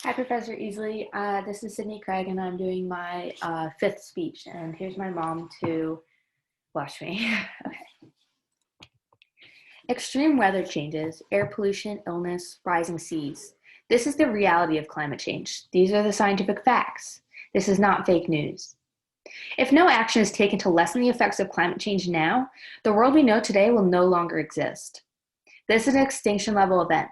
Hi, Professor Easley. This is Sydney Craig, and I'm doing my fifth speech. And here's my mom to watch me. Okay. Extreme weather changes, air pollution, illness, rising seas. This is the reality of climate change. These are the scientific facts. This is not fake news. If no action is taken to lessen the effects of climate change now, the world we know today will no longer exist. This is an extinction level event.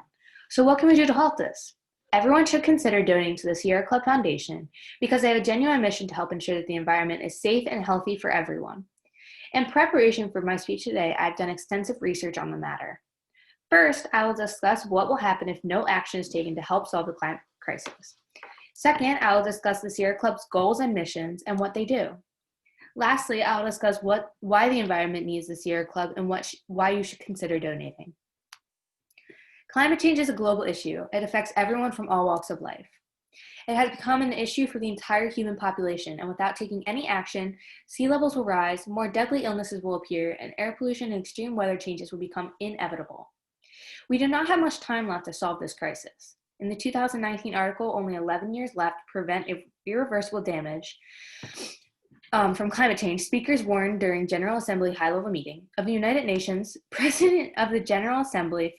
So what can we do to halt this? Everyone should consider donating to the Sierra Club Foundation because they have a genuine mission to help ensure that the environment is safe and healthy for everyone. In preparation for my speech today, I've done extensive research on the matter. First, I will discuss what will happen if no action is taken to help solve the climate crisis. Second, I will discuss the Sierra Club's goals and missions and what they do. Lastly, I will discuss why the environment needs the Sierra Club and why you should consider donating. Climate change is a global issue. It affects everyone from all walks of life. It has become an issue for the entire human population, and without taking any action, sea levels will rise, more deadly illnesses will appear, and air pollution and extreme weather changes will become inevitable. We do not have much time left to solve this crisis. In the 2019 article, only 11 years left to prevent irreversible damage from climate change, speakers warned during General Assembly high-level meeting of the United Nations. President of the General Assembly,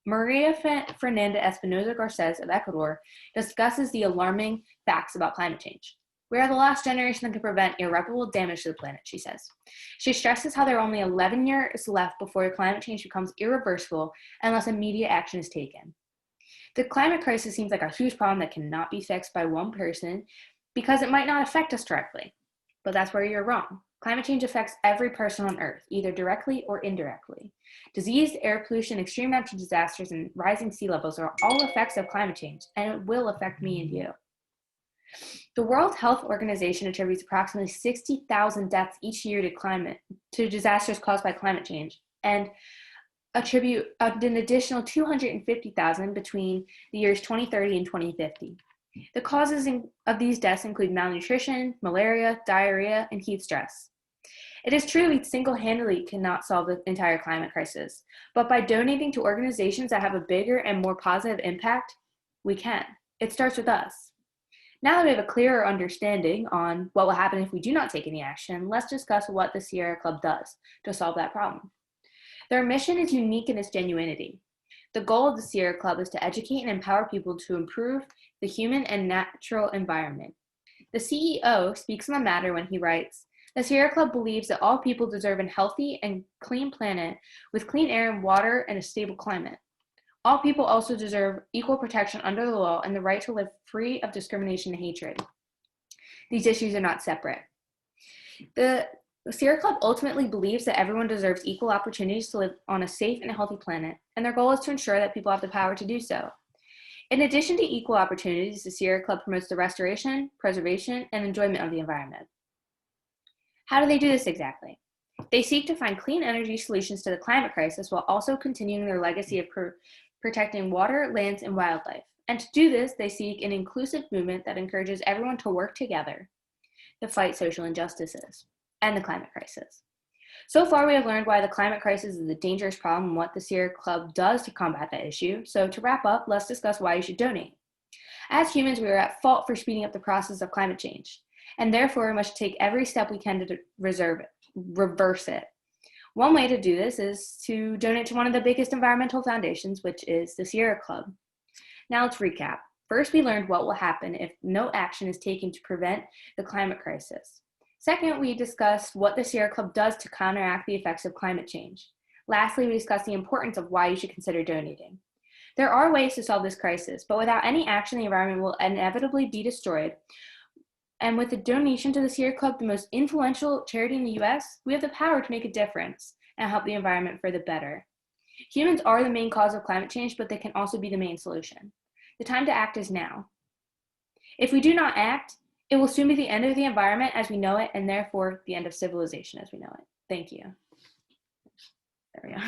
Maria Fernanda Espinosa Garces of Ecuador, discusses the alarming facts about climate change. We are the last generation that can prevent irreparable damage to the planet, she says. She stresses how there are only 11 years left before climate change becomes irreversible unless immediate action is taken. The climate crisis seems like a huge problem that cannot be fixed by one person because it might not affect us directly. But that's where you're wrong. Climate change affects every person on Earth, either directly or indirectly. Disease, air pollution, extreme natural disasters, and rising sea levels are all effects of climate change, and it will affect me and you. The World Health Organization attributes approximately 60,000 deaths each year to disasters caused by climate change, and attribute an additional 250,000 between the years 2030 and 2050. The causes of these deaths include malnutrition, malaria, diarrhea, and heat stress. It is true we single-handedly cannot solve the entire climate crisis, but by donating to organizations that have a bigger and more positive impact, we can. It starts with us. Now that we have a clearer understanding on what will happen if we do not take any action, let's discuss what the Sierra Club does to solve that problem. Their mission is unique in its genuinity. The goal of the Sierra Club is to educate and empower people to improve the human and natural environment. The CEO speaks on the matter when he writes, "The Sierra Club believes that all people deserve a healthy and clean planet with clean air and water and a stable climate. All people also deserve equal protection under the law and the right to live free of discrimination and hatred. These issues are not separate." The Sierra Club ultimately believes that everyone deserves equal opportunities to live on a safe and healthy planet, and their goal is to ensure that people have the power to do so. In addition to equal opportunities, the Sierra Club promotes the restoration, preservation, and enjoyment of the environment. How do they do this exactly? They seek to find clean energy solutions to the climate crisis while also continuing their legacy of protecting water, lands, and wildlife. And to do this, they seek an inclusive movement that encourages everyone to work together to fight social injustices and the climate crisis. So far, we have learned why the climate crisis is a dangerous problem and what the Sierra Club does to combat that issue. So to wrap up, let's discuss why you should donate. As humans, we are at fault for speeding up the process of climate change, and therefore we must take every step we can to reverse it. One way to do this is to donate to one of the biggest environmental foundations, which is the Sierra Club. Now let's recap. First, we learned what will happen if no action is taken to prevent the climate crisis. Second, we discussed what the Sierra Club does to counteract the effects of climate change. Lastly, we discussed the importance of why you should consider donating. There are ways to solve this crisis, but without any action, the environment will inevitably be destroyed. And with the donation to the Sierra Club, the most influential charity in the US, we have the power to make a difference and help the environment for the better. Humans are the main cause of climate change, but they can also be the main solution. The time to act is now. If we do not act, it will soon be the end of the environment as we know it, and therefore the end of civilization as we know it. Thank you. There we go.